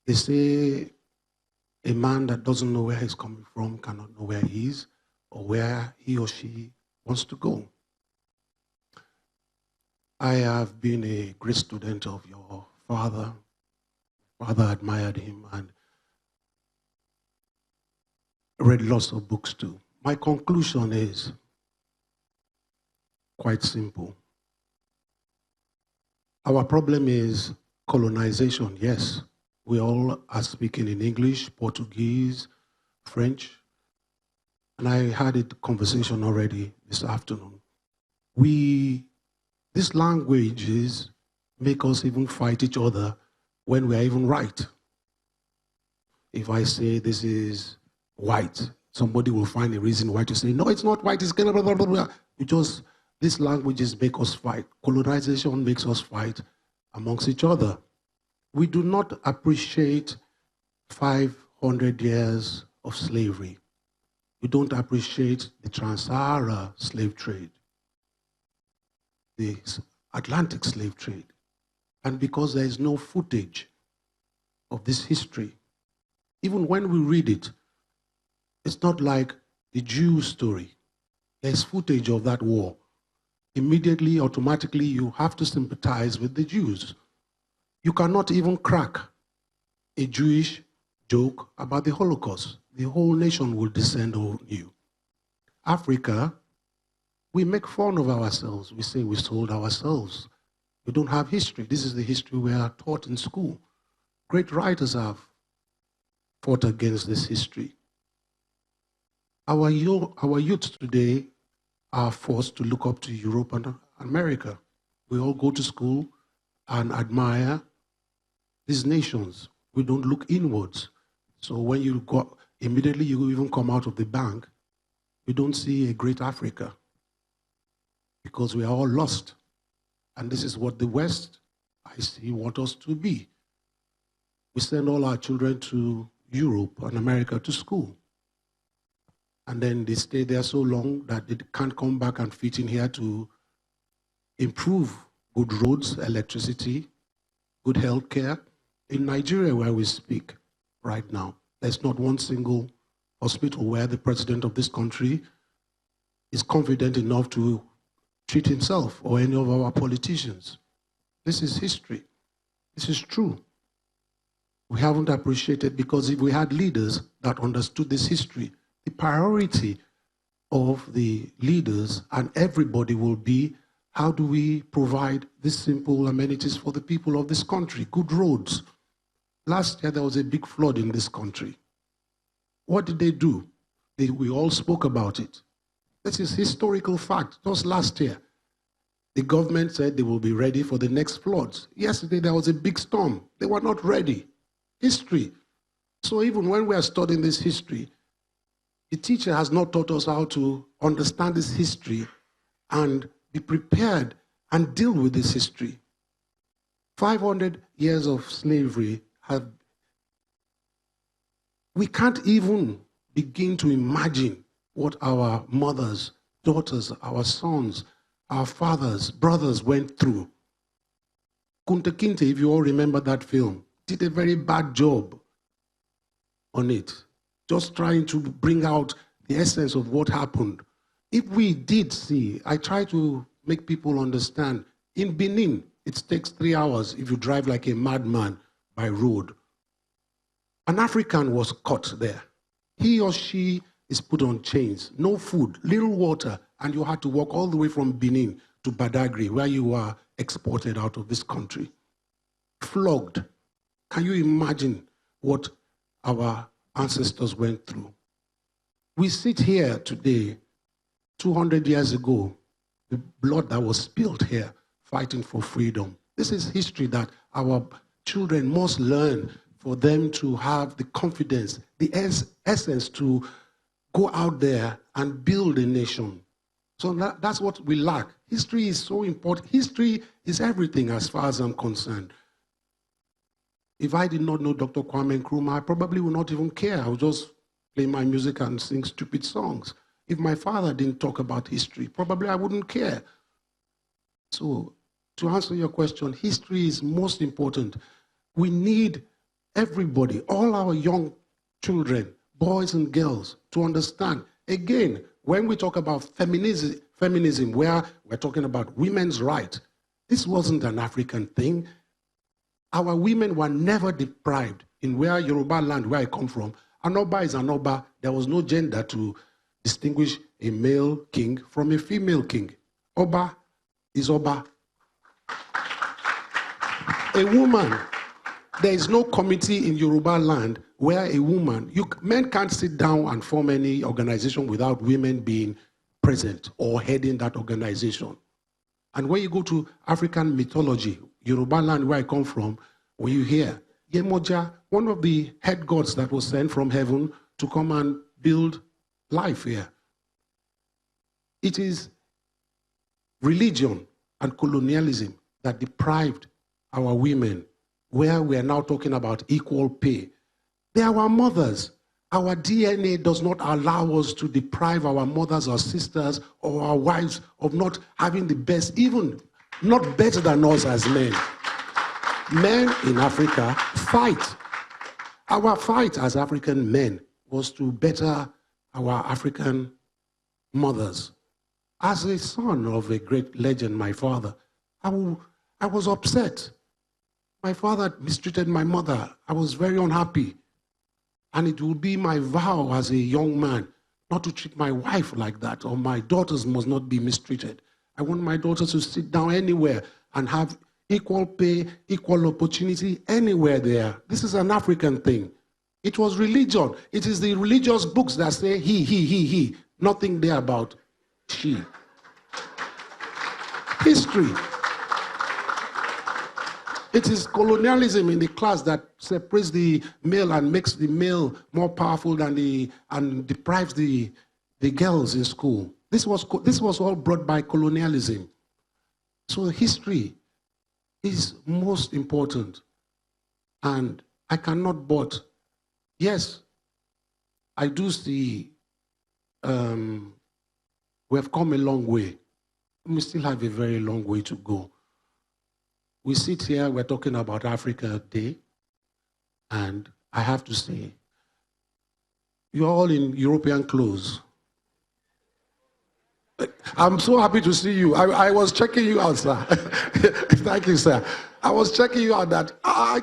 They say a man that doesn't know where he's coming from cannot know where he is or where he or she wants to go. I have been a great student of your father. Father admired him and read lots of books too. My conclusion is quite simple. Our problem is colonization, yes. We all are speaking in English, Portuguese, French. And I had a conversation already this afternoon. These languages make us even fight each other when we are even right. If I say this is white, somebody will find a reason why to say, no, it's not white, it's blah, blah, blah, blah. Because these languages make us fight. Colonization makes us fight amongst each other. We do not appreciate 500 years of slavery. We don't appreciate the Trans-Sahara slave trade, the Atlantic slave trade. And because there is no footage of this history, even when we read it, it's not like the Jew story. There's footage of that war. Immediately, automatically, you have to sympathize with the Jews. You cannot even crack a Jewish joke about the Holocaust. The whole nation will descend on you. Africa, we make fun of ourselves. We say we sold ourselves. We don't have history. This is the history we are taught in school. Great writers have fought against this history. Our youth today are forced to look up to Europe and America. We all go to school and admire these nations. We don't look inwards. So when you go, immediately you even come out of the bank, you don't see a great Africa because we are all lost. And this is what the West, I see, want us to be. We send all our children to Europe and America to school. And then they stay there so long that they can't come back and fit in here to improve good roads, electricity, good health care. In Nigeria, where we speak right now, there's not one single hospital where the president of this country is confident enough to treat himself or any of our politicians. This is history. This is true. We haven't appreciated, because if we had leaders that understood this history, the priority of the leaders and everybody will be, how do we provide these simple amenities for the people of this country? Good roads. Last year, there was a big flood in this country. What did they do? We all spoke about it. This is historical fact. Just last year, the government said they will be ready for the next floods. Yesterday, there was a big storm. They were not ready. History. So even when we are studying this history, the teacher has not taught us how to understand this history and be prepared and deal with this history. 500 years of slavery we can't even begin to imagine what our mothers, daughters, our sons, our fathers, brothers went through. Kunta Kinte, if you all remember that film, did a very bad job on it, just trying to bring out the essence of what happened. If we did see, I try to make people understand, in Benin, it takes 3 hours if you drive like a madman by road. An African was caught there. He or she is put on chains, no food, little water, and you had to walk all the way from Benin to Badagry, where you were exported out of this country. Flogged. Can you imagine what our ancestors went through? We sit here today, 200 years ago, the blood that was spilled here, fighting for freedom. This is history that our children must learn for them to have the confidence, the essence to go out there and build a nation. So that's what we lack. History is so important. History is everything as far as I'm concerned. If I did not know Dr. Kwame Nkrumah, I probably would not even care. I would just play my music and sing stupid songs. If my father didn't talk about history, probably I wouldn't care. So to answer your question, history is most important. We need everybody, all our young children, boys and girls, to understand. Again, when we talk about feminism, where we're talking about women's rights, this wasn't an African thing. Our women were never deprived. In where Yoruba land, where I come from, an Oba is an Oba. There was no gender to distinguish a male king from a female king. Oba is Oba. A woman, there is no committee in Yoruba land where a woman, men can't sit down and form any organization without women being present or heading that organization. And when you go to African mythology, Yoruba land where I come from, when you hear Yemoja, one of the head gods that was sent from heaven to come and build life here. It is religion and colonialism that deprived our women, where we are now talking about equal pay. They are our mothers. Our DNA does not allow us to deprive our mothers or sisters or our wives of not having the best, even not better than us as men. Men in Africa fight. Our fight as African men was to better our African mothers. As a son of a great legend, my father, I was upset. My father mistreated my mother. I was very unhappy. And it will be my vow as a young man not to treat my wife like that, or my daughters must not be mistreated. I want my daughters to sit down anywhere and have equal pay, equal opportunity anywhere there. This is an African thing. It was religion. It is the religious books that say he. Nothing there about she. History. It is colonialism in the class that separates the male and makes the male more powerful than and deprives the girls in school. This was all brought by colonialism. So history is most important. And I cannot but, yes, I do see we have come a long way. We still have a very long way to go. We sit here, we're talking about Africa Day, and I have to say, you're all in European clothes. I'm so happy to see you. I was checking you out, sir. Thank you, sir. I was checking you out that,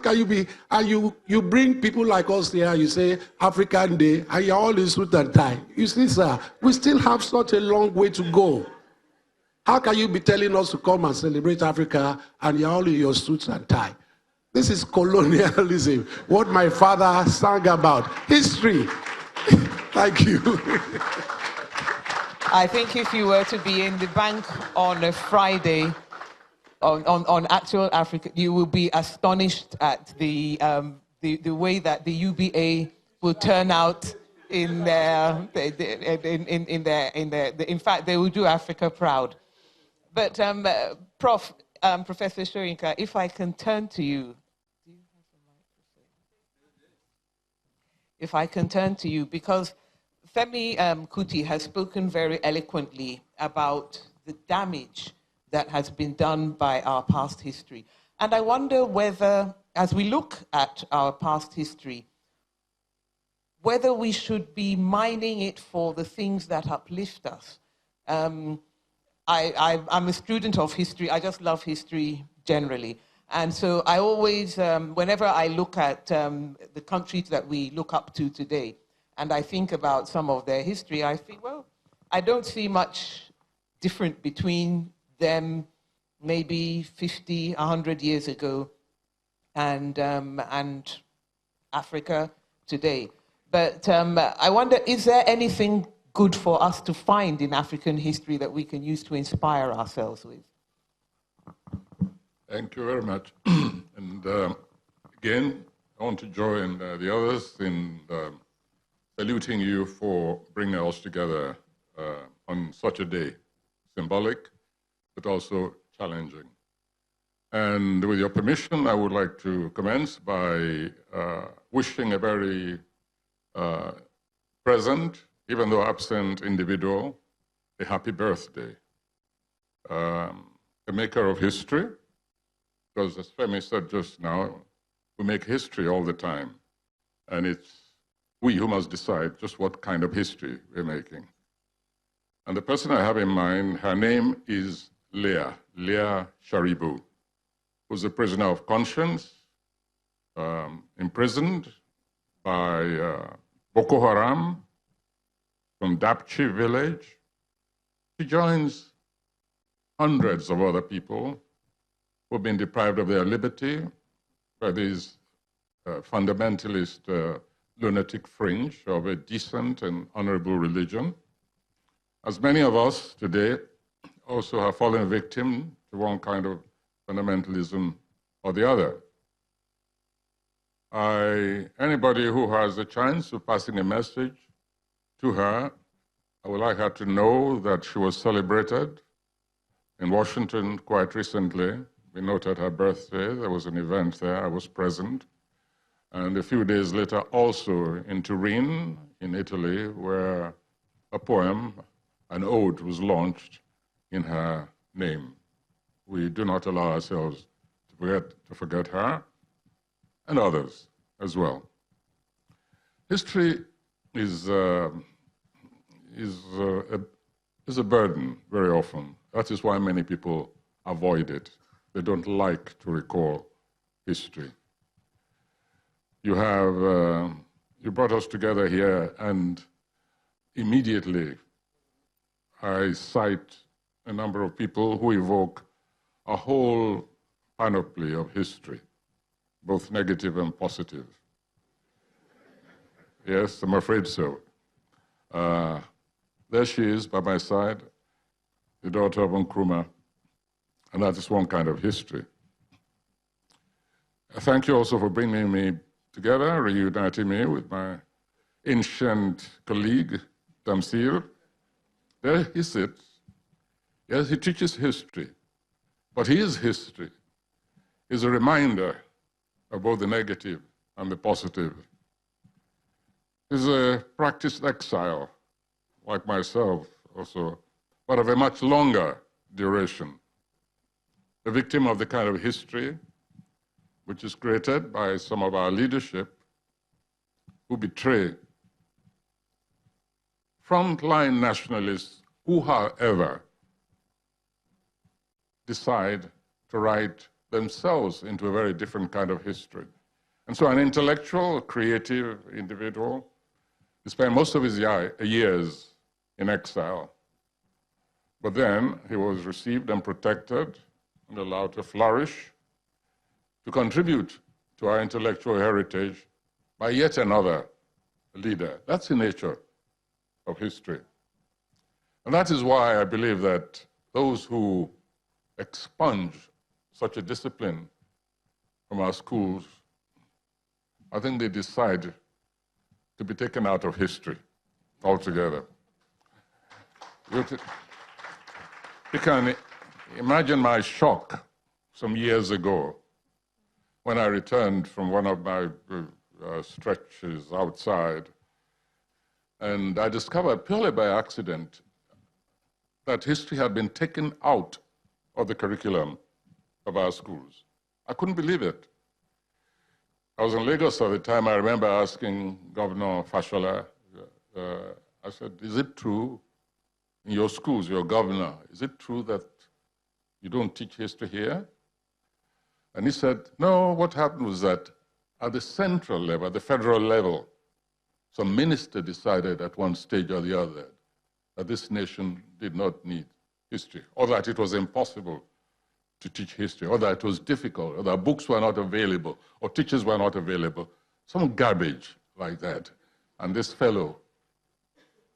can you be, and you bring people like us here, you say African Day, and you're all in suit and tie. You see, sir, we still have such a long way to go. How can you be telling us to come and celebrate Africa and you're all in your suits and tie? This is colonialism, what my father sang about. History. Thank you. I think if you were to be in the bank on a Friday, on actual Africa, you will be astonished at the way that the UBA will turn out in fact, they will do Africa proud. But Professor Soyinka, if I can turn to you, because Femi Kuti has spoken very eloquently about the damage that has been done by our past history. And I wonder whether, as we look at our past history, whether we should be mining it for the things that uplift us. I'm a student of history. I just love history generally. And so I always, whenever I look at the countries that we look up to today, and I think about some of their history, I think, well, I don't see much different between them maybe 50, 100 years ago and Africa today. But I wonder, is there anything good for us to find in African history that we can use to inspire ourselves with? Thank you very much. And again, I want to join the others in saluting you for bringing us together on such a day, symbolic, but also challenging. And with your permission, I would like to commence by wishing a very present, even though absent individual, a happy birthday. A maker of history, because as Femi said just now, We make history all the time, and it's we who must decide just what kind of history we're making. And the person I have in mind, her name is Leah Sharibu, who's a prisoner of conscience, imprisoned by Boko Haram from Dapchi village. She joins hundreds of other people who have been deprived of their liberty by these fundamentalist lunatic fringe of a decent and honorable religion. As many of us today also have fallen victim to one kind of fundamentalism or the other. Anybody who has a chance of passing a message to her, I would like her to know that she was celebrated in Washington quite recently. We noted her birthday. There was an event there. I was present. And a few days later, also in Turin, in Italy, where a poem, an ode, was launched in her name. We do not allow ourselves to forget her and others as well. History is a burden very often. That is why many people avoid it. They don't like to recall history. You brought us together here, and immediately I cite a number of people who evoke a whole panoply of history, both negative and positive. Yes, I'm afraid so. There she is by my side, the daughter of Nkrumah, and that is one kind of history. Thank you also for bringing me together, reuniting me with my ancient colleague, Tamsir. There he sits. Yes, he teaches history, but his history is a reminder of both the negative and the positive. He's a practiced exile, like myself also, but of a much longer duration. A victim of the kind of history which is created by some of our leadership who betray frontline nationalists who, however, decide to write themselves into a very different kind of history. And so an intellectual, creative individual, he spent most of his years in exile. But then he was received and protected and allowed to flourish, to contribute to our intellectual heritage by yet another leader. That's the nature of history. And that is why I believe that those who expunge such a discipline from our schools, I think they decide to be taken out of history altogether. You can imagine my shock some years ago when I returned from one of my stretches outside, and I discovered purely by accident that history had been taken out of the curriculum of our schools. I couldn't believe it. I was in Lagos at the time. I remember asking Governor Fashola, I said, is it true in your schools, your governor, is it true that you don't teach history here? And he said, no, what happened was that at the central level, at the federal level, some minister decided at one stage or the other that this nation did not need history, or that it was impossible to teach history, or that it was difficult, or that books were not available, or teachers were not available. Some garbage like that. And this fellow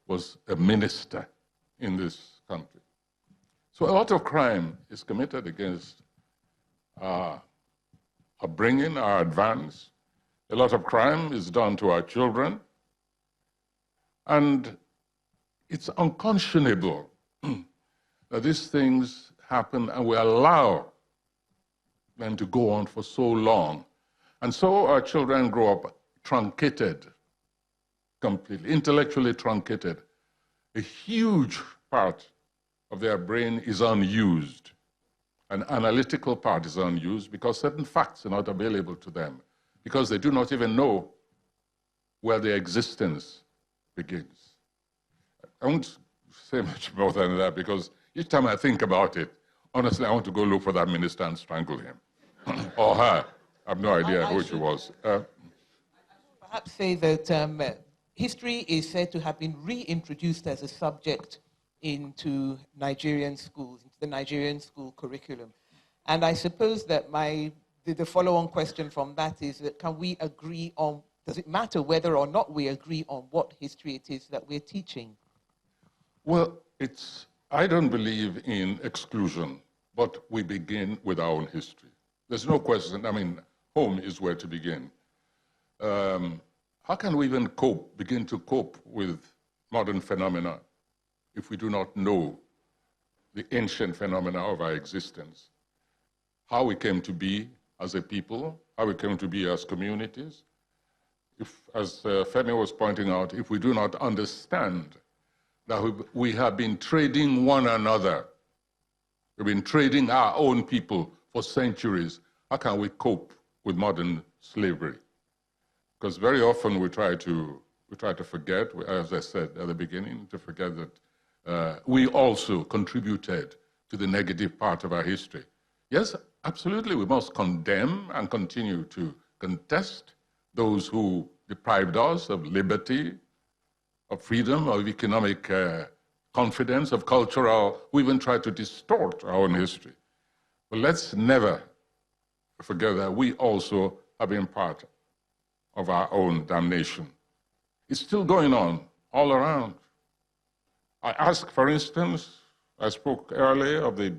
was a minister in this country. So a lot of crime is committed against our upbringing, our advance. A lot of crime is done to our children. And it's unconscionable that these things happen and we allow them to go on for so long. And so our children grow up truncated, completely, intellectually truncated. A huge part of their brain is unused. An analytical part is unused because certain facts are not available to them. because they do not even know where their existence begins. I won't say much more than that, because each time I think about it, honestly, I want to go look for that minister and strangle him. Or her. I have no idea who she was. Perhaps say that history is said to have been reintroduced as a subject into Nigerian schools, into the Nigerian school curriculum. And I suppose that the follow-on question from that is that can we agree on, does it matter whether or not we agree on what history it is that we're teaching? Well, I don't believe in exclusion, but we begin with our own history. There's no question. I mean, home is where to begin. How can we even begin to cope with modern phenomena if we do not know the ancient phenomena of our existence? How we came to be as a people, how we came to be as communities. If, as Femi was pointing out, if we do not understand that we have been trading one another, we've been trading our own people for centuries, how can we cope with modern slavery? Because very often we try to forget, as I said at the beginning, to forget that we also contributed to the negative part of our history. Yes, absolutely, we must condemn and continue to contest those who deprived us of liberty, of freedom, of economic confidence, of cultural, we even try to distort our own history. But let's never forget that we also have been part of our own damnation. It's still going on all around. I ask, for instance, I spoke earlier of the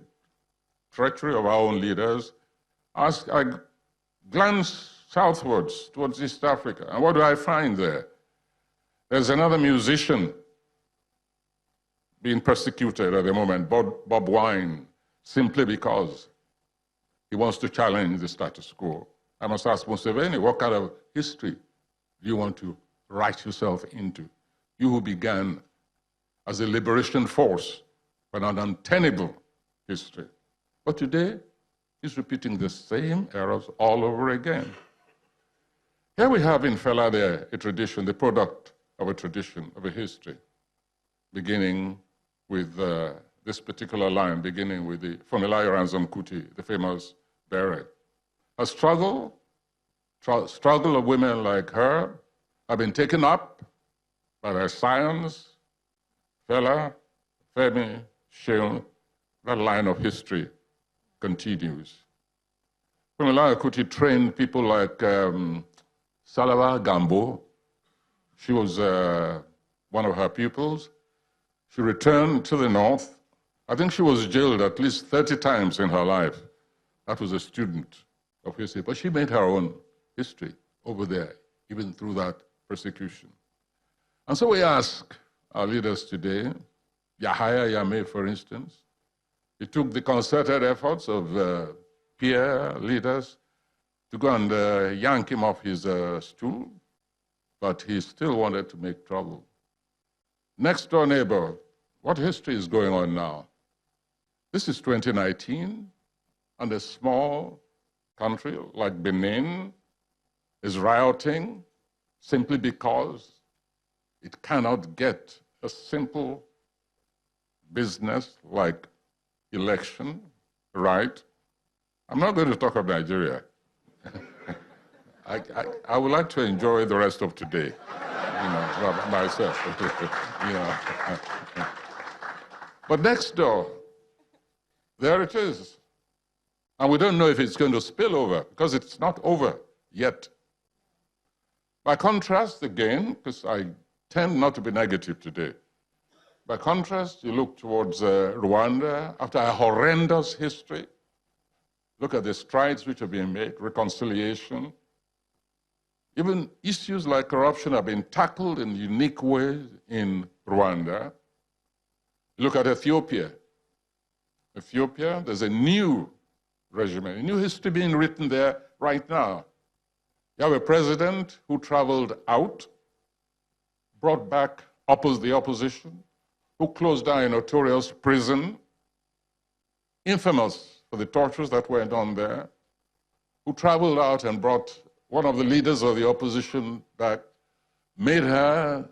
treachery of our own leaders. I glance southwards towards East Africa, and what do I find there? There's another musician being persecuted at the moment, Bob Wine, simply because he wants to challenge the status quo. I must ask Museveni, what kind of history do you want to write yourself into? You who began as a liberation force, but an untenable history. But today, he's repeating the same errors all over again. Here we have in Fela there a tradition, the product of a tradition, of a history, beginning with this particular line, beginning with the Funmilayo Ransome Kuti, the famous beret. A struggle of women like her have been taken up by their science, Fela, Femi, Sheun. That line of history continues. Funmilayo Kuti trained people like Salawa Gambo. She was one of her pupils. She returned to the north. I think she was jailed at least 30 times in her life. That was a student of history. But she made her own history over there, even through that persecution. And so we ask our leaders today, Yahaya Jammeh, for instance, he took the concerted efforts of peer leaders to go and yank him off his stool, but he still wanted to make trouble. Next door neighbor, what history is going on now? This is 2019, and a small country like Benin is rioting simply because it cannot get a simple business like election right. I'm not going to talk of Nigeria. I would like to enjoy the rest of today, myself. But next door, there it is. And we don't know if it's going to spill over, because it's not over yet. By contrast, again, because I tend not to be negative today, by contrast, you look towards Rwanda, after a horrendous history. Look at the strides which have been made, reconciliation. Even issues like corruption have been tackled in unique ways in Rwanda. Look at Ethiopia. Ethiopia, there's a new regimen, a new history being written there right now. You have a president who traveled out, brought back the opposition, who closed down a notorious prison, infamous for the tortures that went on there, who traveled out and brought one of the leaders of the opposition that made her